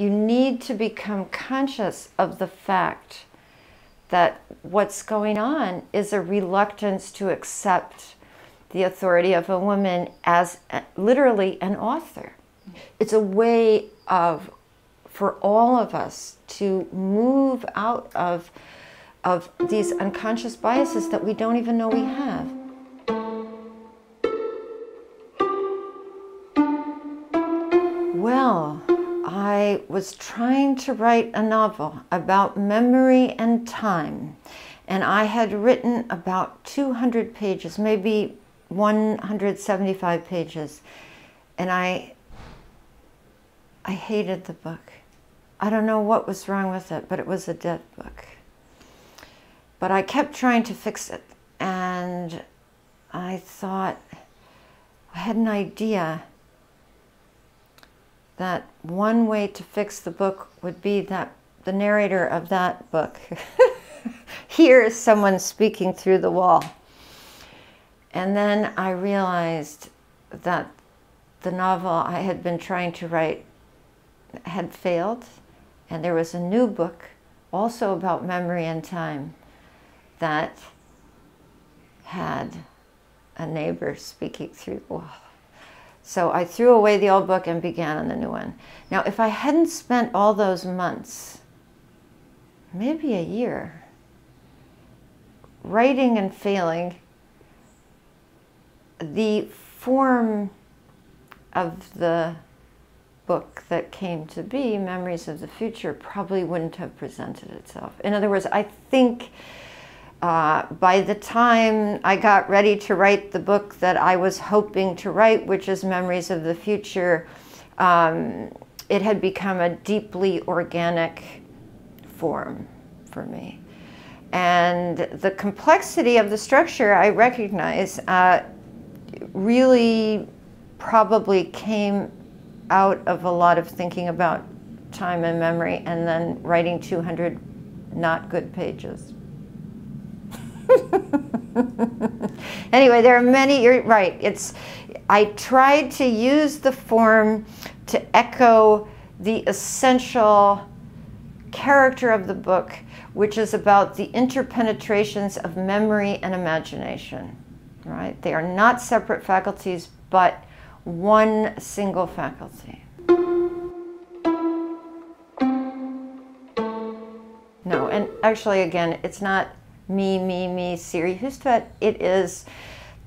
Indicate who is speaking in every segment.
Speaker 1: you need to become conscious of the fact that what's going on is a reluctance to accept the authority of a woman as literally an author. It's a way for all of us to move out of these unconscious biases that we don't even know we have. Well, I was trying to write a novel about memory and time, and I had written about 200 pages, maybe 175 pages, and I hated the book. I don't know what was wrong with it, but it was a dead book. But I kept trying to fix it, and I thought, I had an idea that one way to fix the book would be that the narrator of that book hears someone speaking through the wall. And then I realized that the novel I had been trying to write had failed, and there was a new book also about memory and time that had a neighbor speaking through the wall. So I threw away the old book and began on the new one. Now, if I hadn't spent all those months, maybe a year, writing and failing, the form of the book that came to be, Memories of the Future, probably wouldn't have presented itself. In other words, I think by the time I got ready to write the book that I was hoping to write, which is Memories of the Future, it had become a deeply organic form for me. And the complexity of the structure, I recognize, really probably came out of a lot of thinking about time and memory and then writing 200 not good pages. Anyway, there are many, you're right, I tried to use the form to echo the essential character of the book, which is about the interpenetrations of memory and imagination, right? They are not separate faculties, but one single faculty. No, and actually, again, it's not me, SIRI HUSTVEDT. It is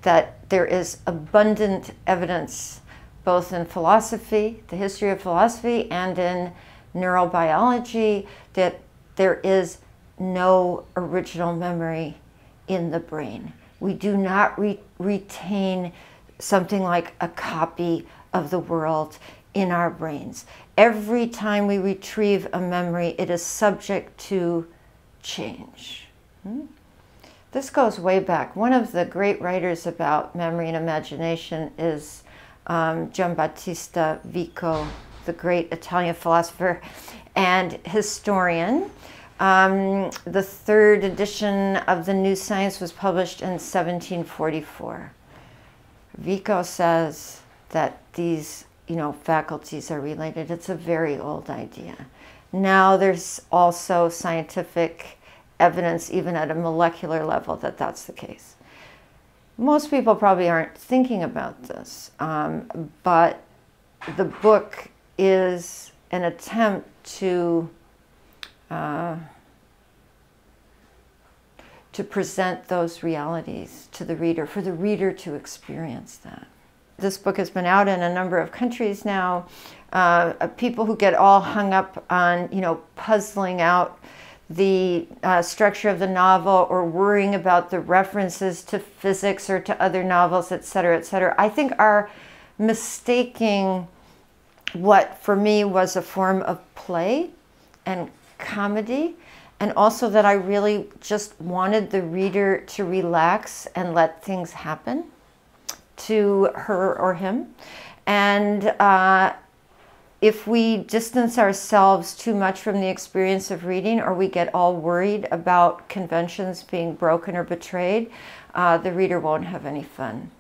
Speaker 1: that there is abundant evidence, both in philosophy, the history of philosophy, and in neurobiology, that there is no original memory in the brain. We do not retain something like a copy of the world in our brains. Every time we retrieve a memory, it is subject to change. This goes way back. One of the great writers about memory and imagination is Giambattista Vico, the great Italian philosopher and historian. The third edition of the New Science was published in 1744. Vico says that these, faculties are related. It's a very old idea. Now there's also scientific evidence, even at a molecular level, that that's the case. Most people probably aren't thinking about this, but the book is an attempt to present those realities to the reader, for the reader to experience that. This book has been out in a number of countries now. People who get all hung up on, puzzling out the structure of the novel or worrying about the references to physics or to other novels, etc., I think are mistaking what for me was a form of play and comedy, and also that I really just wanted the reader to relax and let things happen to her or him. And if we distance ourselves too much from the experience of reading, or we get all worried about conventions being broken or betrayed, the reader won't have any fun.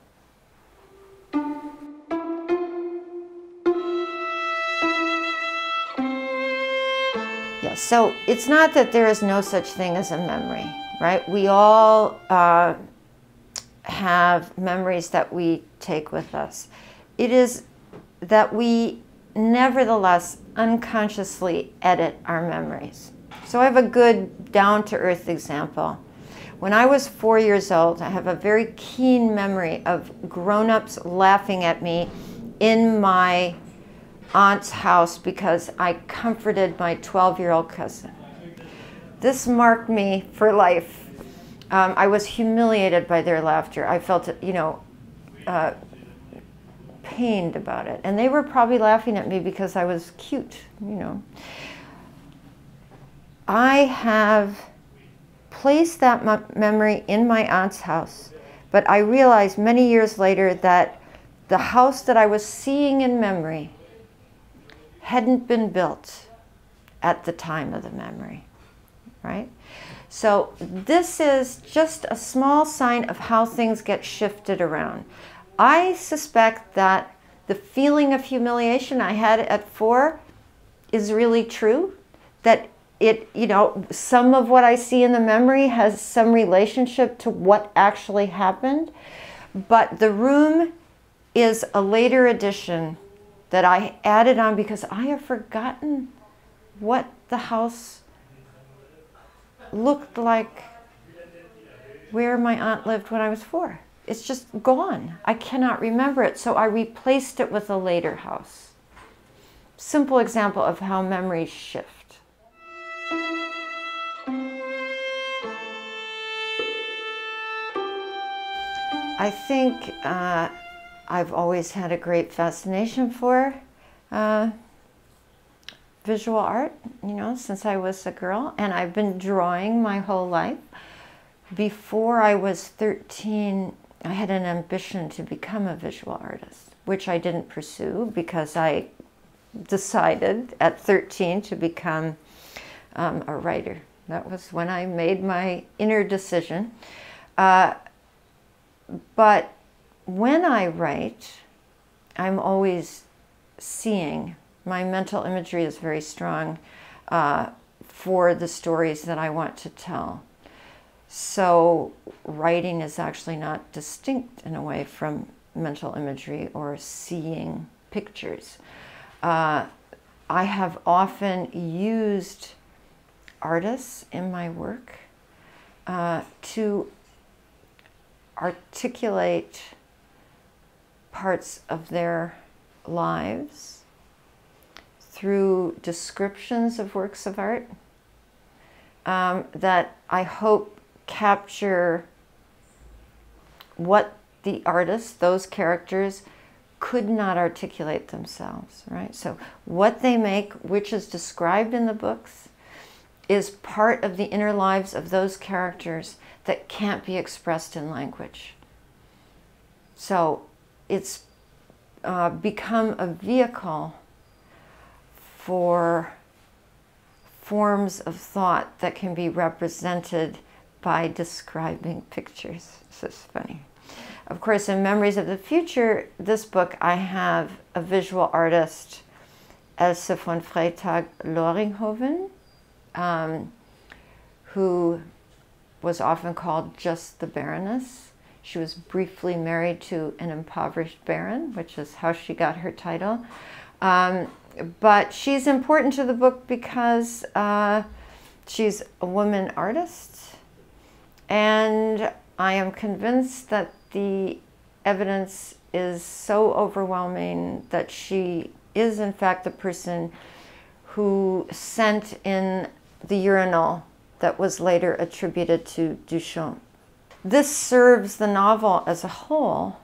Speaker 1: So it's not that there is no such thing as a memory, right? We all have memories that we take with us. It is that we nevertheless unconsciously edit our memories. So I have a good down-to-earth example. When I was 4 years old, I have a very keen memory of grown-ups laughing at me in my aunt's house because I comforted my 12-year-old cousin. This marked me for life. I was humiliated by their laughter. I felt, pained about it. And they were probably laughing at me because I was cute, I have placed that memory in my aunt's house, but I realized many years later that the house that I was seeing in memory hadn't been built at the time of the memory, right? So this is just a small sign of how things get shifted around. I suspect that the feeling of humiliation I had at 4 is really true, that some of what I see in the memory has some relationship to what actually happened, but the room is a later addition that I added on because I have forgotten what the house looked like where my aunt lived when I was 4. It's just gone. I cannot remember it, so I replaced it with a later house. Simple example of how memories shift. I think I've always had a great fascination for visual art, since I was a girl, and I've been drawing my whole life. Before I was 13, I had an ambition to become a visual artist, which I didn't pursue because I decided at 13 to become a writer. That was when I made my inner decision. But when I write, I'm always seeing. My mental imagery is very strong for the stories that I want to tell. So writing is actually not distinct in a way from mental imagery or seeing pictures. I have often used artists in my work to articulate parts of their lives through descriptions of works of art that I hope capture what the artists, those characters, could not articulate themselves, right? So what they make, which is described in the books, is part of the inner lives of those characters that can't be expressed in language. So it's become a vehicle for forms of thought that can be represented by describing pictures. This is funny. Of course, in Memories of the Future, this book, I have a visual artist, Else von Freytag Loringhoven, who was often called just the Baroness. She was briefly married to an impoverished baron, which is how she got her title. But she's important to the book because she's a woman artist, and I am convinced that the evidence is so overwhelming that she is in fact the person who sent in the urinal that was later attributed to Duchamp. This serves the novel as a whole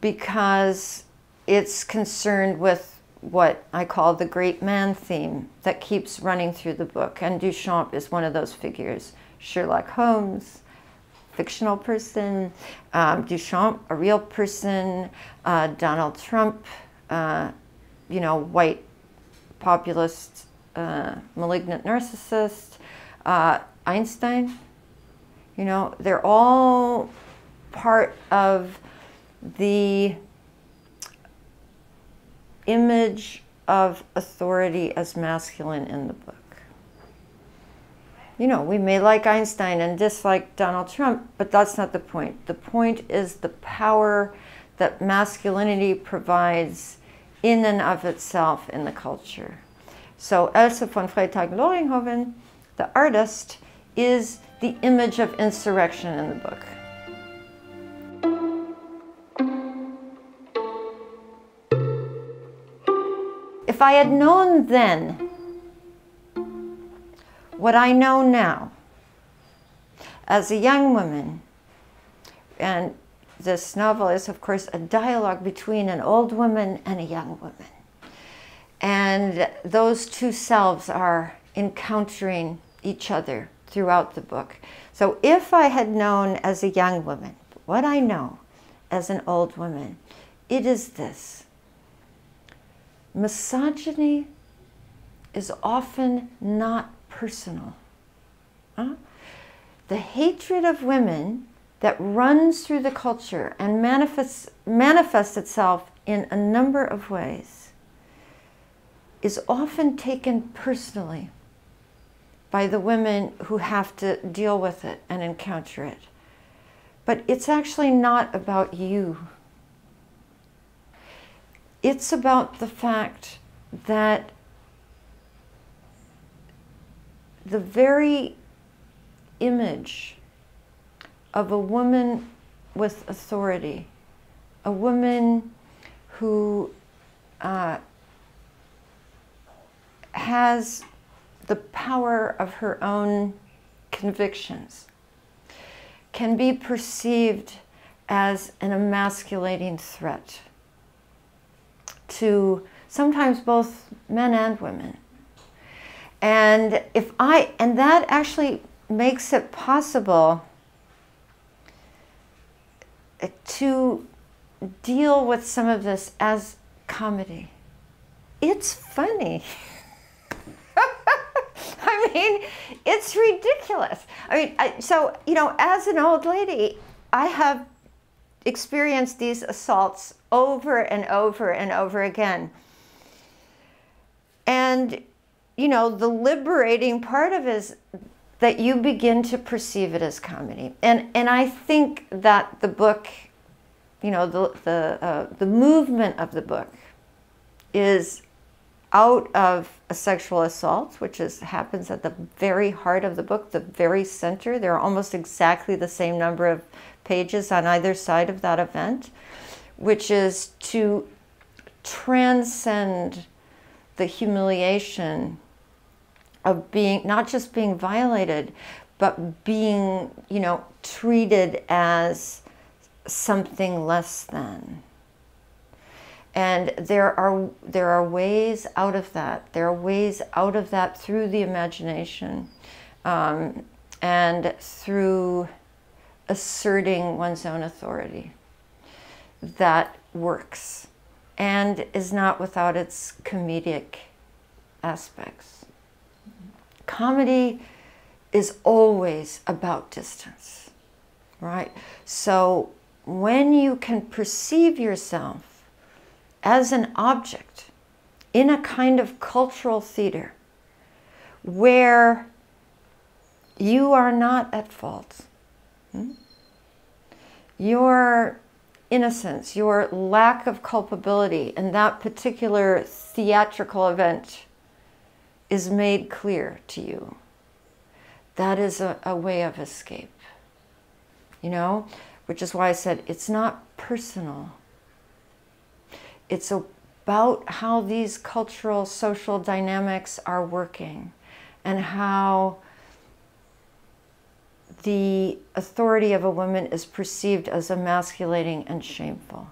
Speaker 1: because it's concerned with what I call the great man theme that keeps running through the book, and Duchamp is one of those figures. Sherlock Holmes, fictional person, Duchamp, a real person, Donald Trump, white populist, malignant narcissist, Einstein. They're all part of the image of authority as masculine in the book. You know, we may like Einstein and dislike Donald Trump, but that's not the point. The point is the power that masculinity provides in and of itself in the culture. So Else von Freytag-Loringhoven, the artist, is the image of insurrection in the book. If I had known then what I know now as a young woman, and this novel is, of course, a dialogue between an old woman and a young woman. And those two selves are encountering each other throughout the book. So if I had known as a young woman what I know as an old woman, it is this. Misogyny is often not personal. The hatred of women that runs through the culture and manifests itself in a number of ways is often taken personally by the women who have to deal with it and encounter it. But it's actually not about you. It's about the fact that the very image of a woman with authority, a woman who has the power of her own convictions, can be perceived as an emasculating threat to sometimes both men and women. And that actually makes it possible to deal with some of this as comedy. It's funny. I mean, it's ridiculous. I mean, so, you know, as an old lady, I have experienced these assaults over and over and over again. And, you know, the liberating part of it is that you begin to perceive it as comedy. And I think that the book, you know, the movement of the book is out of a sexual assault, which happens at the very heart of the book, the very center. There are almost exactly the same number of pages on either side of that event, which is to transcend the humiliation of being, not just being violated, but being, you know, treated as something less than. And there are ways out of that. There are ways out of that through the imagination and through asserting one's own authority that works and is not without its comedic aspects. Comedy is always about distance, right? So when you can perceive yourself as an object in a kind of cultural theater where you are not at fault, your innocence, your lack of culpability in that particular theatrical event is made clear to you. That is a way of escape, you know, which is why I said it's not personal. It's about how these cultural, social dynamics are working and how the authority of a woman is perceived as emasculating and shameful.